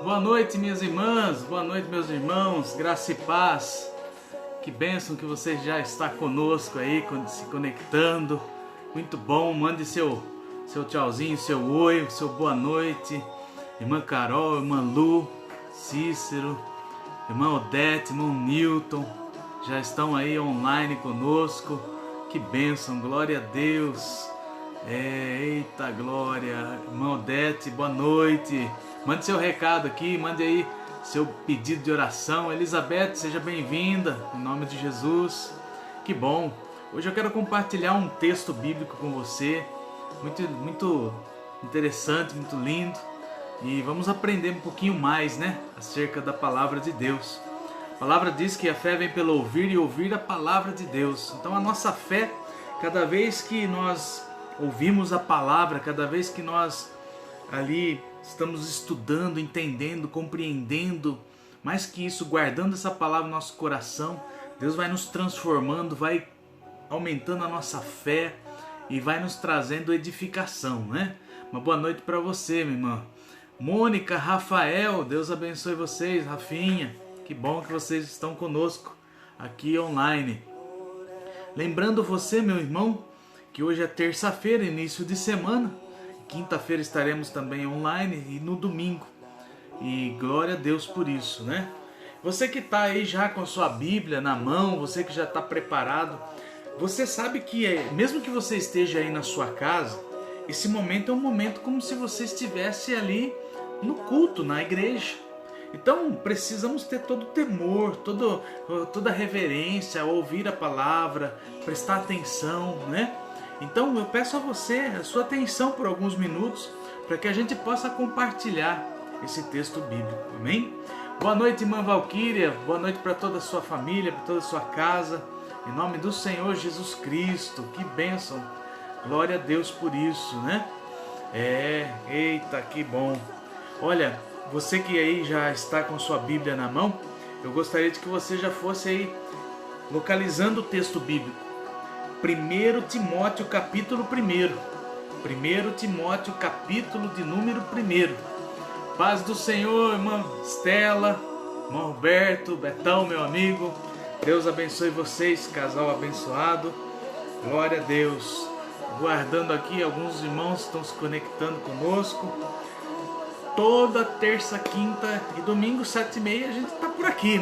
Boa noite, minhas irmãs, boa noite, meus irmãos, graça e paz. Que bênção que você já está conosco aí, se conectando. Muito bom, mande seu tchauzinho, seu oi, seu boa noite. Irmã Carol, irmã Lu, Cícero, irmã Odete, irmão Newton, já estão aí online conosco. Que bênção, glória a Deus. Eita glória, irmã Odete, boa noite. Mande seu recado aqui, mande aí seu pedido de oração. Elizabeth, seja bem-vinda, em nome de Jesus. Que bom. Hoje eu quero compartilhar um texto bíblico com você, muito interessante, muito lindo. E vamos aprender um pouquinho mais, acerca da palavra de Deus. A palavra diz que a fé vem pelo ouvir e ouvir a palavra de Deus. Então a nossa fé, cada vez que nós ouvimos a palavra, cada vez que nós ali estamos estudando, entendendo, compreendendo, mais que isso, guardando essa palavra no nosso coração, Deus vai nos transformando, vai aumentando a nossa fé e vai nos trazendo edificação, Uma boa noite para você, minha irmã. Mônica, Rafael, Deus abençoe vocês. Rafinha, que bom que vocês estão conosco aqui online. Lembrando você, meu irmão, que hoje é terça-feira, início de semana. Quinta-feira estaremos também online e no domingo. E glória a Deus por isso, Você que está aí já com a sua Bíblia na mão, você que já está preparado, você sabe que mesmo que você esteja aí na sua casa, esse momento é um momento como se você estivesse ali no culto, na igreja. Então precisamos ter todo o temor, toda a reverência, ouvir a palavra, prestar atenção, Então eu peço a você a sua atenção por alguns minutos para que a gente possa compartilhar esse texto bíblico, amém? Boa noite, irmã Valquíria, boa noite para toda a sua família, para toda a sua casa, em nome do Senhor Jesus Cristo. Que bênção, glória a Deus por isso, Eita, que bom. Olha, você que aí já está com sua Bíblia na mão, eu gostaria de que você já fosse aí localizando o texto bíblico. 1 Timóteo capítulo 1. 1 Timóteo capítulo de número 1. Paz do Senhor, irmã Estela, irmão Roberto, Betão, meu amigo. Deus abençoe vocês, casal abençoado. Glória a Deus. Guardando aqui, alguns irmãos estão se conectando conosco. Toda terça, quinta e domingo, 7h30, a gente está por aqui,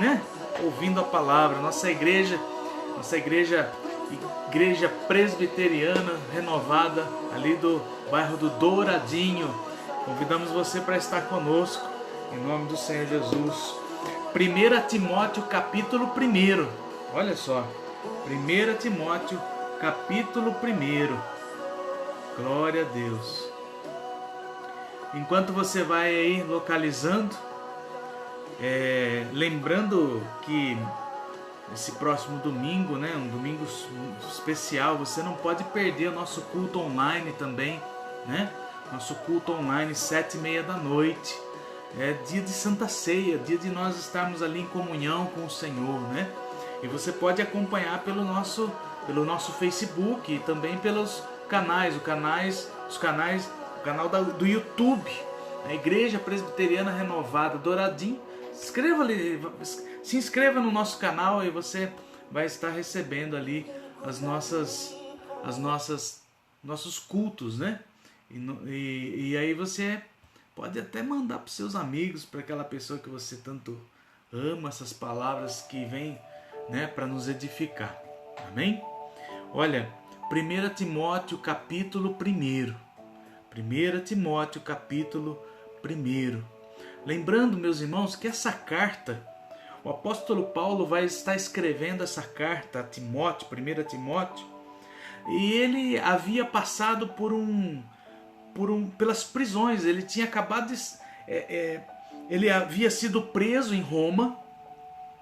ouvindo a palavra. Nossa igreja presbiteriana renovada, ali do bairro do Douradinho. Convidamos você para estar conosco, em nome do Senhor Jesus. 1 Timóteo capítulo 1. Olha só, 1 Timóteo capítulo 1. Glória a Deus. Enquanto você vai aí localizando, lembrando que esse próximo domingo, um domingo especial, você não pode perder o nosso culto online também, Nosso culto online, 7h30 da noite. É dia de Santa Ceia, dia de nós estarmos ali em comunhão com o Senhor, E você pode acompanhar pelo nosso Facebook e também pelos canais, o canal do YouTube, a Igreja Presbiteriana Renovada Douradinho. Se inscreva no nosso canal e você vai estar recebendo ali nossos cultos, E aí você pode até mandar para os seus amigos, para aquela pessoa que você tanto ama, essas palavras que vêm, para nos edificar. Amém? Olha, 1 Timóteo capítulo 1. 1 Timóteo capítulo 1. Lembrando, meus irmãos, que essa carta, o apóstolo Paulo vai estar escrevendo essa carta a Timóteo, 1 Timóteo, e ele havia passado pelas prisões. Ele tinha acabado ele havia sido preso em Roma.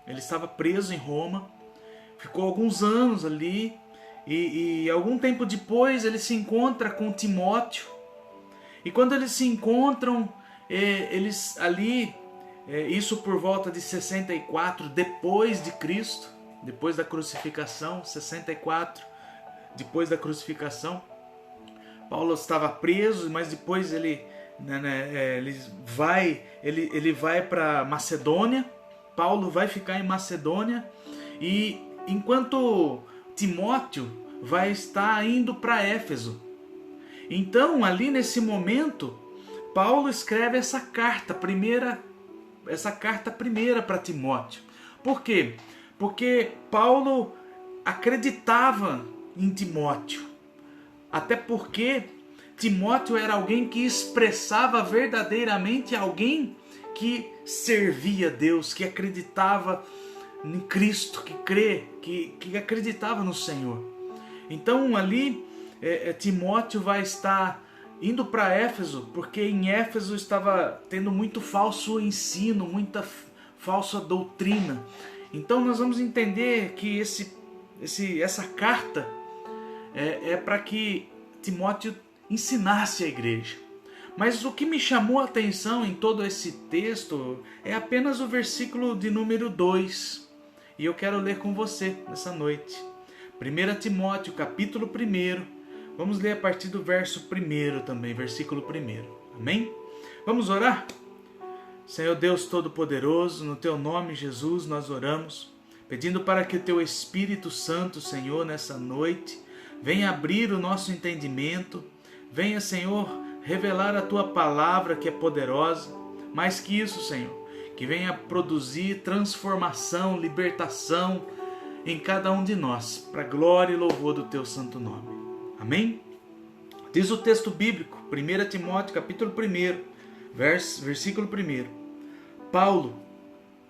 Ele estava preso em Roma, ficou alguns anos ali, e algum tempo depois ele se encontra com Timóteo. E quando eles se encontram, eles ali, isso por volta de 64 depois de Cristo, depois da crucificação, 64 depois da crucificação, Paulo estava preso, mas depois ele Ele vai para Macedônia. Paulo vai ficar em Macedônia, e enquanto Timóteo vai estar indo para Éfeso. Então, ali nesse momento, Paulo escreve essa carta primeira para Timóteo. Por quê? Porque Paulo acreditava em Timóteo. Até porque Timóteo era alguém que expressava verdadeiramente alguém que servia a Deus, que acreditava em Cristo, que acreditava no Senhor. Então ali Timóteo vai estar indo para Éfeso, porque em Éfeso estava tendo muito falso ensino, muita falsa doutrina. Então nós vamos entender que essa carta é para que Timóteo ensinasse a igreja. Mas o que me chamou a atenção em todo esse texto é apenas o versículo de número 2. E eu quero ler com você nessa noite. 1 Timóteo, capítulo 1. Vamos ler a partir do verso 1 também, versículo 1. Amém? Vamos orar? Senhor Deus Todo-Poderoso, no Teu nome, Jesus, nós oramos, pedindo para que o Teu Espírito Santo, Senhor, nessa noite, venha abrir o nosso entendimento, venha, Senhor, revelar a Tua palavra que é poderosa. Mais que isso, Senhor, que venha produzir transformação, libertação em cada um de nós, para a glória e louvor do Teu santo nome. Amém? Diz o texto bíblico, 1 Timóteo, capítulo 1, versículo 1. Paulo,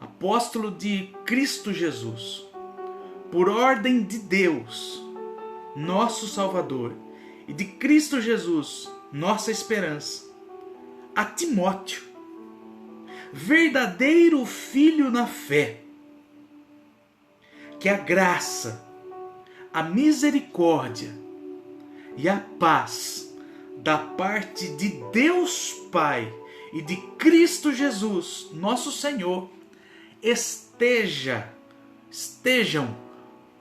apóstolo de Cristo Jesus, por ordem de Deus, nosso Salvador, e de Cristo Jesus, nossa esperança, a Timóteo, verdadeiro filho na fé, que a graça, a misericórdia e a paz da parte de Deus Pai e de Cristo Jesus, nosso Senhor, estejam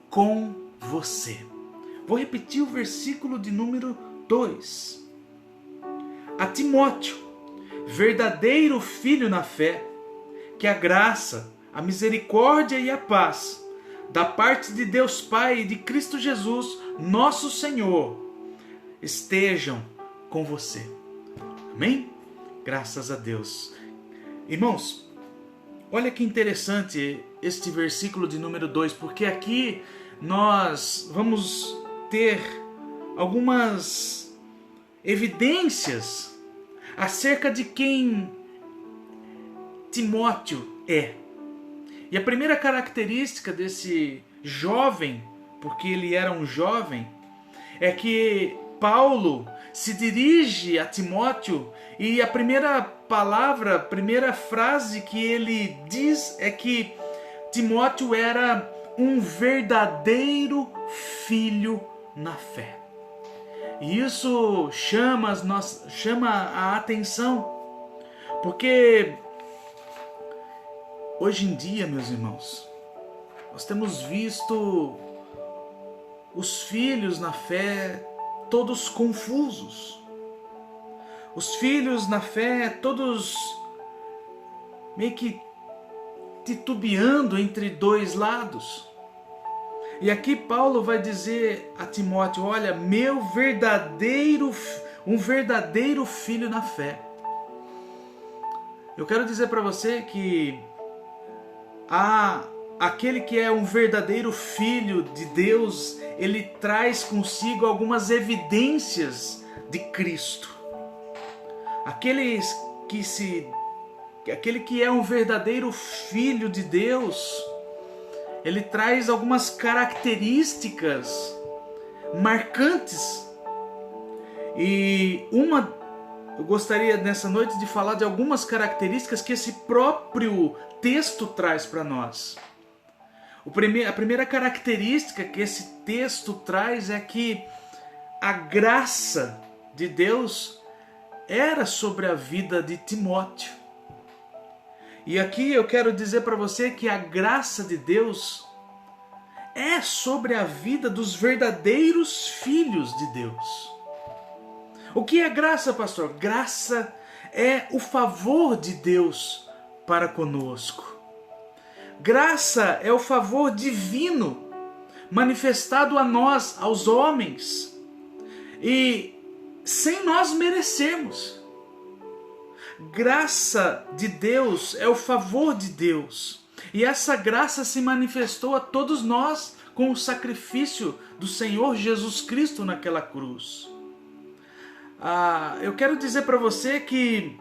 com você. Vou repetir o versículo de número 2. A Timóteo, verdadeiro filho na fé, que a graça, a misericórdia e a paz da parte de Deus Pai e de Cristo Jesus, nosso Senhor, estejam com você. Amém? Graças a Deus. Irmãos, olha que interessante este versículo de número 2, porque aqui nós vamos ter algumas evidências acerca de quem Timóteo é. E a primeira característica desse jovem, porque ele era um jovem, é que Paulo se dirige a Timóteo e a primeira palavra, a primeira frase que ele diz é que Timóteo era um verdadeiro filho na fé. E isso chama a atenção, porque hoje em dia, meus irmãos, nós temos visto os filhos na fé todos confusos. Os filhos na fé todos meio que titubeando entre dois lados. E aqui Paulo vai dizer a Timóteo: olha, um verdadeiro filho na fé. Eu quero dizer para você que aquele que é um verdadeiro filho de Deus, ele traz consigo algumas evidências de Cristo. Aquele que é um verdadeiro filho de Deus, ele traz algumas características marcantes. E eu gostaria nessa noite de falar de algumas características que esse próprio texto traz para nós. A primeira característica que esse texto traz é que a graça de Deus era sobre a vida de Timóteo. E aqui eu quero dizer para você que a graça de Deus é sobre a vida dos verdadeiros filhos de Deus. O que é graça, pastor? Graça é o favor de Deus para conosco. Graça é o favor divino manifestado a nós, aos homens, e sem nós merecermos. Graça de Deus é o favor de Deus, e essa graça se manifestou a todos nós com o sacrifício do Senhor Jesus Cristo naquela cruz. Eu quero dizer para você que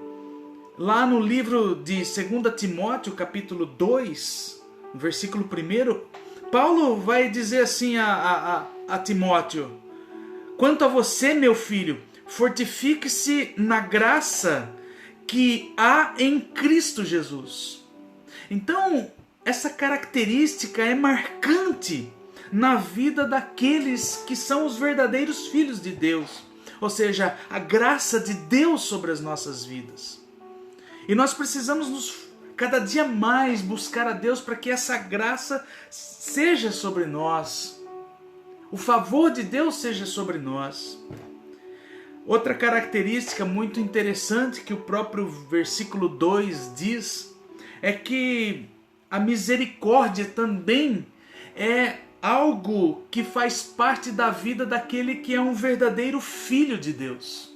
lá no livro de 2 Timóteo, capítulo 2, versículo 1, Paulo vai dizer assim a Timóteo: quanto a você, meu filho, fortifique-se na graça que há em Cristo Jesus. Então, essa característica é marcante na vida daqueles que são os verdadeiros filhos de Deus, ou seja, a graça de Deus sobre as nossas vidas. E nós precisamos cada dia mais buscar a Deus para que essa graça seja sobre nós, o favor de Deus seja sobre nós. Outra característica muito interessante que o próprio versículo 2 diz é que a misericórdia também é algo que faz parte da vida daquele que é um verdadeiro filho de Deus.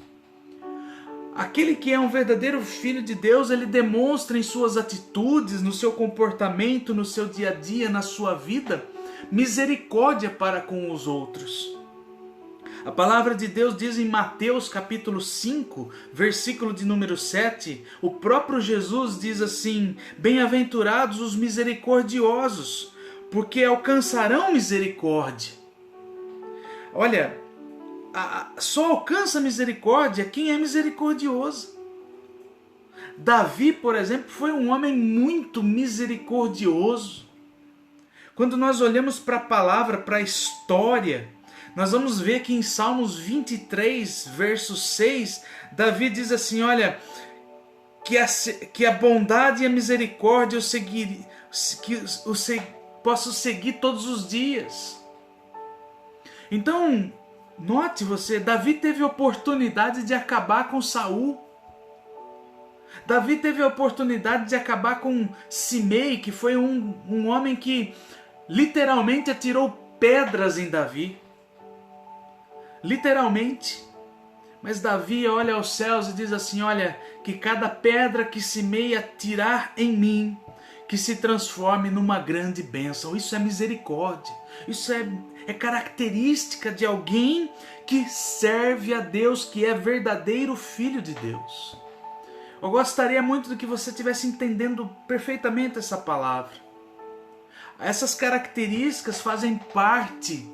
Aquele que é um verdadeiro filho de Deus, ele demonstra em suas atitudes, no seu comportamento, no seu dia a dia, na sua vida, misericórdia para com os outros. A palavra de Deus diz em Mateus capítulo 5, versículo de número 7, o próprio Jesus diz assim: bem-aventurados os misericordiosos, porque alcançarão misericórdia. Olha, só alcança misericórdia quem é misericordioso. Davi, por exemplo, foi um homem muito misericordioso. Quando nós olhamos para a palavra, para a história, nós vamos ver que em Salmos 23, verso 6, Davi diz assim: olha, que a bondade e a misericórdia posso seguir todos os dias. Então, note você, Davi teve a oportunidade de acabar com Saul. Davi teve a oportunidade de acabar com Simei, que foi um homem que literalmente atirou pedras em Davi. Literalmente. Mas Davi olha aos céus e diz assim: olha, que cada pedra que Simei atirar em mim, que se transforme numa grande bênção. Isso é misericórdia. Isso é característica de alguém que serve a Deus, que é verdadeiro filho de Deus. Eu gostaria muito de que você estivesse entendendo perfeitamente essa palavra. Essas características fazem parte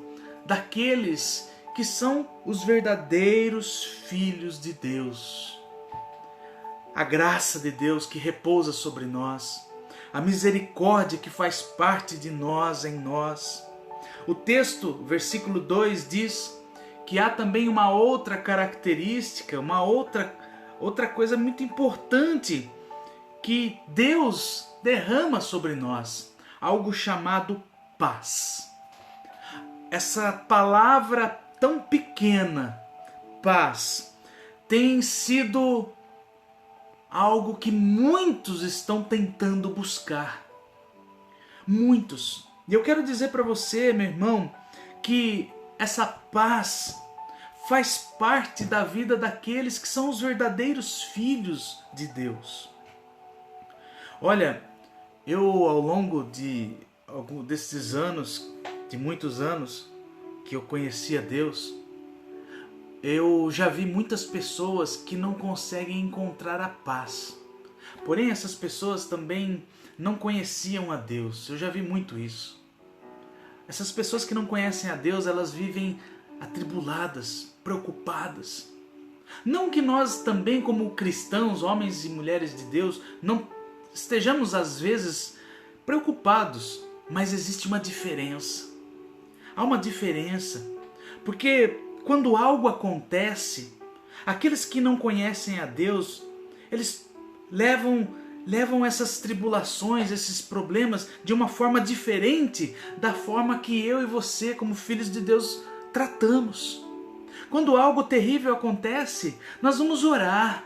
daqueles que são os verdadeiros filhos de Deus. A graça de Deus que repousa sobre nós, a misericórdia que faz parte de nós, em nós. O texto, versículo 2, diz que há também uma outra característica, uma outra coisa muito importante que Deus derrama sobre nós, algo chamado paz. Essa palavra tão pequena, paz, tem sido algo que muitos estão tentando buscar. Muitos. E eu quero dizer para você, meu irmão, que essa paz faz parte da vida daqueles que são os verdadeiros filhos de Deus. Olha, eu ao longo desses anos, de muitos anos que eu conheci a Deus, eu já vi muitas pessoas que não conseguem encontrar a paz. Porém, essas pessoas também não conheciam a Deus. Eu já vi muito isso. Essas pessoas que não conhecem a Deus, elas vivem atribuladas, preocupadas. Não que nós também, como cristãos, homens e mulheres de Deus, não estejamos às vezes preocupados, mas existe uma diferença. Há uma diferença, porque quando algo acontece, aqueles que não conhecem a Deus, eles levam essas tribulações, esses problemas de uma forma diferente da forma que eu e você, como filhos de Deus, tratamos. Quando algo terrível acontece, nós vamos orar,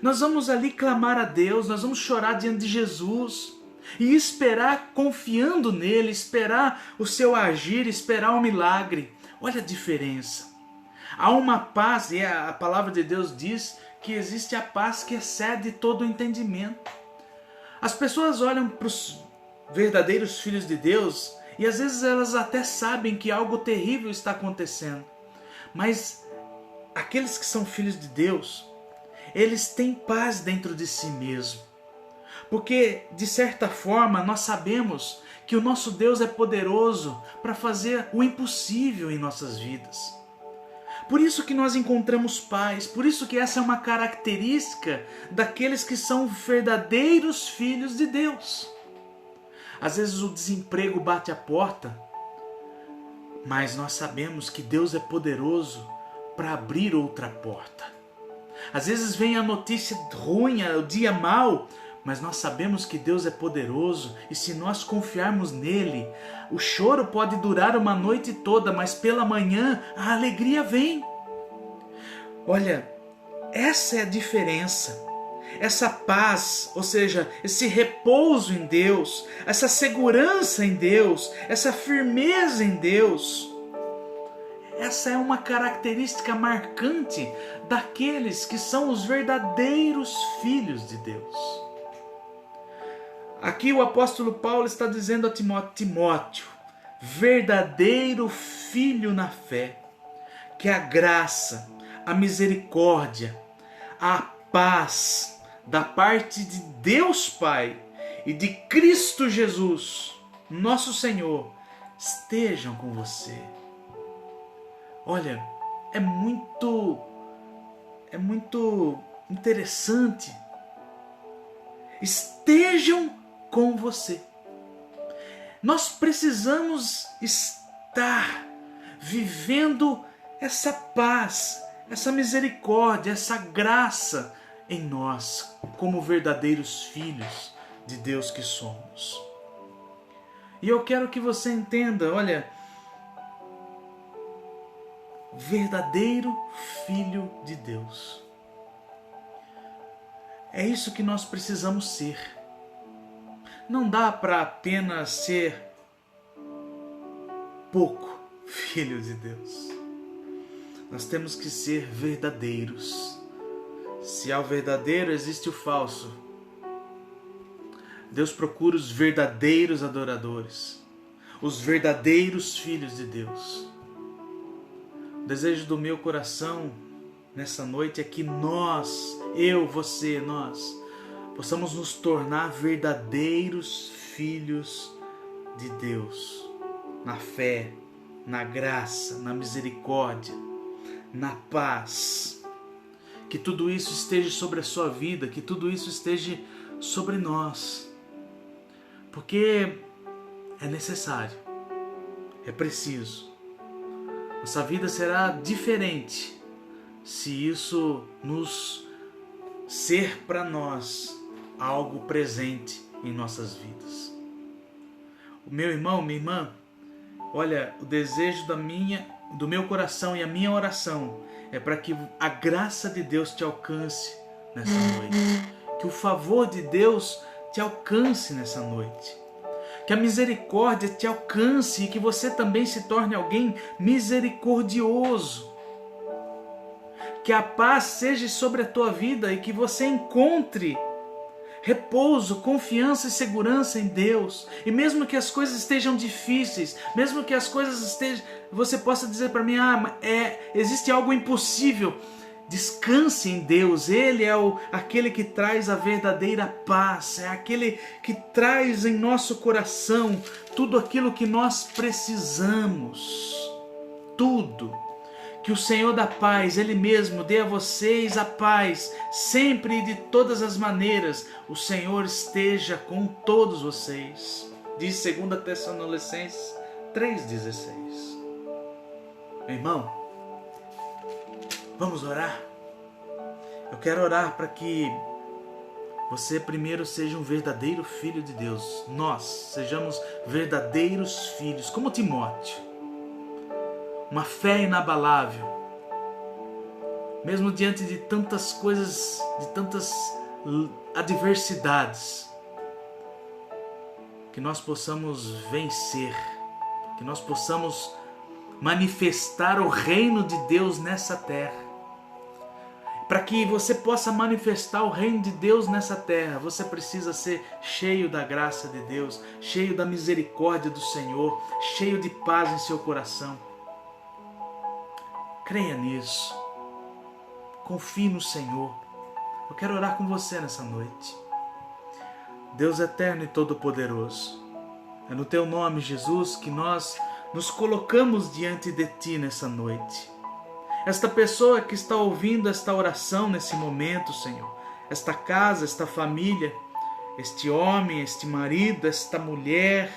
nós vamos ali clamar a Deus, nós vamos chorar diante de Jesus e esperar confiando nele, esperar o seu agir, esperar o milagre. Olha a diferença. Há uma paz, e a palavra de Deus diz que existe a paz que excede todo o entendimento. As pessoas olham para os verdadeiros filhos de Deus e às vezes elas até sabem que algo terrível está acontecendo. Mas aqueles que são filhos de Deus, eles têm paz dentro de si mesmo. Porque, de certa forma, nós sabemos que o nosso Deus é poderoso para fazer o impossível em nossas vidas. Por isso que nós encontramos paz, por isso que essa é uma característica daqueles que são verdadeiros filhos de Deus. Às vezes o desemprego bate a porta, mas nós sabemos que Deus é poderoso para abrir outra porta. Às vezes vem a notícia ruim, o dia mau, mas nós sabemos que Deus é poderoso e se nós confiarmos nele, o choro pode durar uma noite toda, mas pela manhã a alegria vem. Olha, essa é a diferença. Essa paz, ou seja, esse repouso em Deus, essa segurança em Deus, essa firmeza em Deus, essa é uma característica marcante daqueles que são os verdadeiros filhos de Deus. Aqui o apóstolo Paulo está dizendo a Timóteo, verdadeiro filho na fé, que a graça, a misericórdia, a paz da parte de Deus Pai e de Cristo Jesus, nosso Senhor, estejam com você. Olha, é muito interessante. Estejam com você. Nós precisamos estar vivendo essa paz, essa misericórdia, essa graça em nós, como verdadeiros filhos de Deus que somos. E eu quero que você entenda, olha, verdadeiro filho de Deus. É isso que nós precisamos ser. Não dá para apenas ser pouco filho de Deus. Nós temos que ser verdadeiros. Se há o verdadeiro, existe o falso. Deus procura os verdadeiros adoradores, os verdadeiros filhos de Deus. O desejo do meu coração nessa noite é que nós, eu, você, nós, possamos nos tornar verdadeiros filhos de Deus, na fé, na graça, na misericórdia, na paz. Que tudo isso esteja sobre a sua vida, que tudo isso esteja sobre nós, porque é necessário, é preciso. Nossa vida será diferente se isso nos ser para nós algo presente em nossas vidas. O meu irmão, minha irmã, olha, o desejo do meu coração e a minha oração é para que a graça de Deus te alcance nessa noite, que o favor de Deus te alcance nessa noite, que a misericórdia te alcance e que você também se torne alguém misericordioso, que a paz seja sobre a tua vida e que você encontre repouso, confiança e segurança em Deus. E mesmo que as coisas estejam difíceis, mesmo que as coisas estejam, você possa dizer para mim, existe algo impossível. Descanse em Deus. Ele é aquele que traz a verdadeira paz, é aquele que traz em nosso coração tudo aquilo que nós precisamos. Tudo. Que o Senhor da paz, Ele mesmo, dê a vocês a paz, sempre e de todas as maneiras. O Senhor esteja com todos vocês. Diz 2 Tessalonicenses 3,16. Meu irmão, vamos orar? Eu quero orar para que você primeiro seja um verdadeiro filho de Deus. Nós sejamos verdadeiros filhos, como Timóteo. Uma fé inabalável, mesmo diante de tantas coisas, de tantas adversidades, que nós possamos vencer, que nós possamos manifestar o reino de Deus nessa terra. Para que você possa manifestar o reino de Deus nessa terra, você precisa ser cheio da graça de Deus, cheio da misericórdia do Senhor, cheio de paz em seu coração. Creia nisso. Confie no Senhor. Eu quero orar com você nessa noite. Deus eterno e todo-poderoso, é no Teu nome, Jesus, que nós nos colocamos diante de Ti nessa noite. Esta pessoa que está ouvindo esta oração nesse momento, Senhor, esta casa, esta família, este homem, este marido, esta mulher,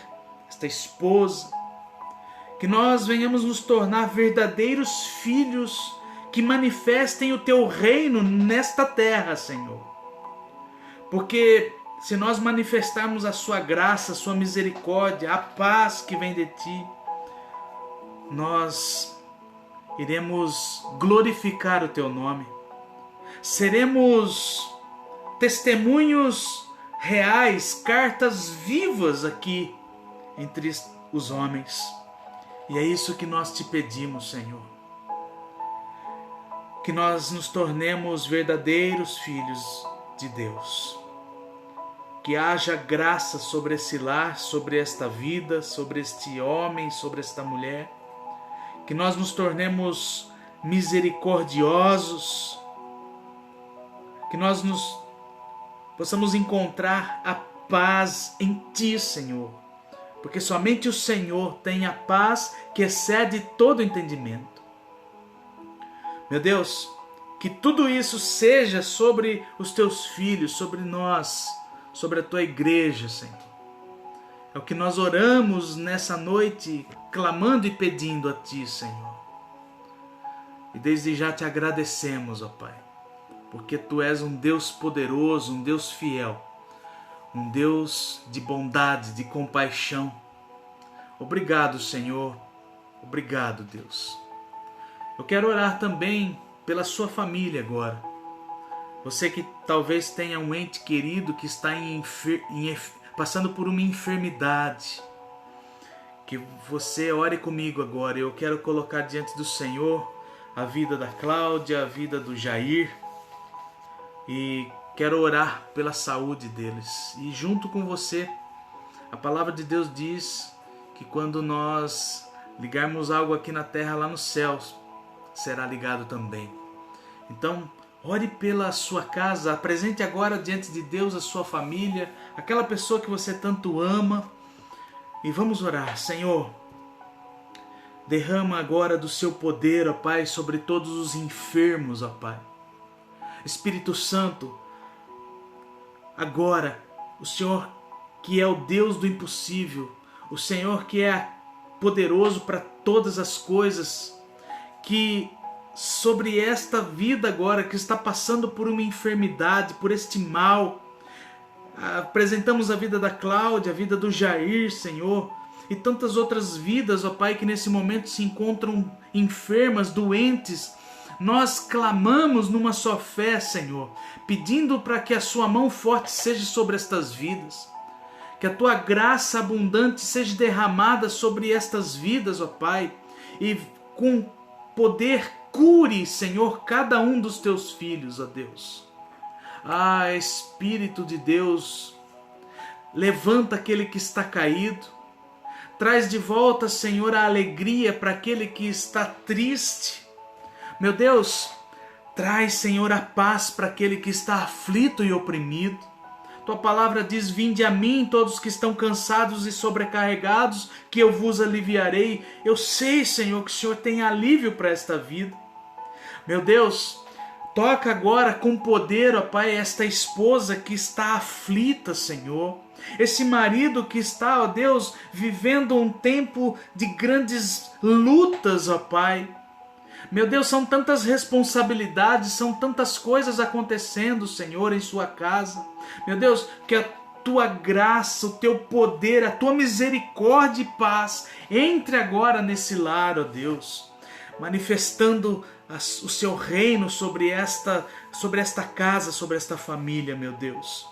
esta esposa, que nós venhamos nos tornar verdadeiros filhos que manifestem o Teu reino nesta terra, Senhor. Porque se nós manifestarmos a Sua graça, a Sua misericórdia, a paz que vem de Ti, nós iremos glorificar o Teu nome. Seremos testemunhos reais, cartas vivas aqui entre os homens. E é isso que nós Te pedimos, Senhor. Que nós nos tornemos verdadeiros filhos de Deus. Que haja graça sobre esse lar, sobre esta vida, sobre este homem, sobre esta mulher. Que nós nos tornemos misericordiosos, que nós possamos encontrar a paz em Ti, Senhor, porque somente o Senhor tem a paz que excede todo entendimento. Meu Deus, que tudo isso seja sobre os Teus filhos, sobre nós, sobre a Tua igreja, Senhor. É o que nós oramos nessa noite, clamando e pedindo a Ti, Senhor. E desde já Te agradecemos, ó Pai, porque Tu és um Deus poderoso, um Deus fiel, um Deus de bondade, de compaixão. Obrigado, Senhor. Obrigado, Deus. Eu quero orar também pela sua família agora. Você que talvez tenha um ente querido que está passando por uma enfermidade, que você ore comigo agora. Eu quero colocar diante do Senhor a vida da Cláudia, a vida do Jair, e quero orar pela saúde deles. E junto com você, a palavra de Deus diz que quando nós ligarmos algo aqui na terra, lá nos céus, será ligado também. Então, ore pela sua casa, apresente agora diante de Deus a sua família, aquela pessoa que você tanto ama, e vamos orar. Senhor, derrama agora do seu poder, ó Pai, sobre todos os enfermos, ó Pai. Espírito Santo, agora, o Senhor que é o Deus do impossível, o Senhor que é poderoso para todas as coisas, que sobre esta vida agora que está passando por uma enfermidade, por este mal, apresentamos a vida da Cláudia, a vida do Jair, Senhor, e tantas outras vidas, ó Pai, que nesse momento se encontram enfermas, doentes. Nós clamamos numa só fé, Senhor, pedindo para que a sua mão forte seja sobre estas vidas, que a tua graça abundante seja derramada sobre estas vidas, ó Pai, e com poder cure, Senhor, cada um dos teus filhos, ó Deus. Espírito de Deus, levanta aquele que está caído, traz de volta, Senhor, a alegria para aquele que está triste. Meu Deus, traz, Senhor, a paz para aquele que está aflito e oprimido. Tua palavra diz: vinde a mim todos que estão cansados e sobrecarregados, que eu vos aliviarei. Eu sei, Senhor, que o Senhor tem alívio para esta vida. Meu Deus, toca agora com poder, ó Pai, esta esposa que está aflita, Senhor. Esse marido que está, ó Deus, vivendo um tempo de grandes lutas, ó Pai. Meu Deus, são tantas responsabilidades, são tantas coisas acontecendo, Senhor, em sua casa. Meu Deus, que a tua graça, o teu poder, a tua misericórdia e paz entre agora nesse lar, ó Deus. manifestando o seu reino sobre esta casa, sobre esta família, meu Deus.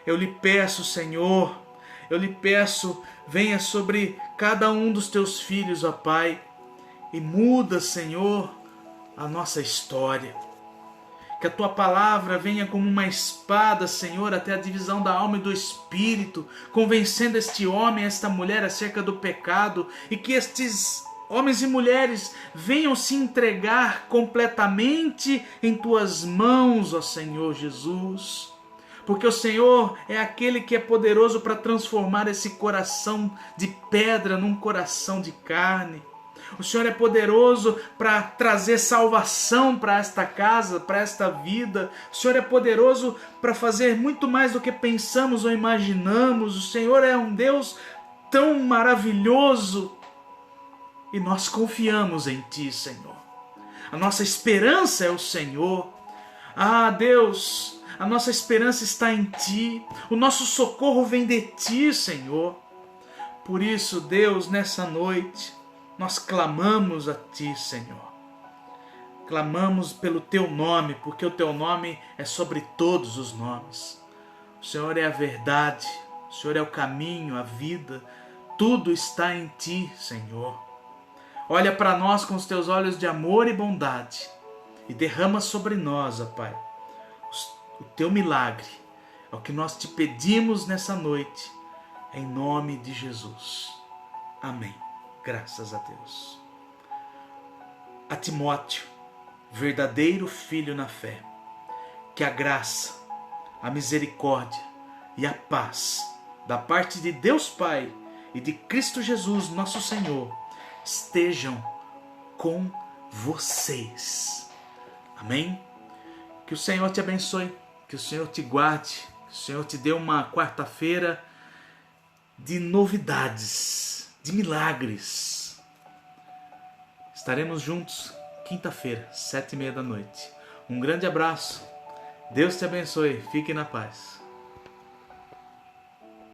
Eu lhe peço, Senhor, venha sobre cada um dos teus filhos, ó Pai, e muda, Senhor, a nossa história. Que a tua palavra venha como uma espada, Senhor, até a divisão da alma e do espírito, convencendo este homem, esta mulher acerca do pecado, e que estes homens e mulheres venham se entregar completamente em tuas mãos, ó Senhor Jesus. Porque o Senhor é aquele que é poderoso para transformar esse coração de pedra num coração de carne. O Senhor é poderoso para trazer salvação para esta casa, para esta vida. O Senhor é poderoso para fazer muito mais do que pensamos ou imaginamos. O Senhor é um Deus tão maravilhoso. E nós confiamos em Ti, Senhor. A nossa esperança é o Senhor. Ah, Deus, a nossa esperança está em Ti. O nosso socorro vem de Ti, Senhor. Por isso, Deus, nessa noite, nós clamamos a Ti, Senhor. Clamamos pelo Teu nome, porque o Teu nome é sobre todos os nomes. O Senhor é a verdade, o Senhor é o caminho, a vida. Tudo está em Ti, Senhor. Olha para nós com os Teus olhos de amor e bondade e derrama sobre nós, ó Pai, o Teu milagre. É o que nós Te pedimos nessa noite, em nome de Jesus. Amém. Graças a Deus. A Timóteo, verdadeiro filho na fé, que a graça, a misericórdia e a paz da parte de Deus Pai e de Cristo Jesus, nosso Senhor, estejam com vocês. Amém? Que o Senhor te abençoe, que o Senhor te guarde, que o Senhor te dê uma quarta-feira de novidades, de milagres. Estaremos juntos quinta-feira, 7:30 da noite. Um grande abraço, Deus te abençoe, fique na paz.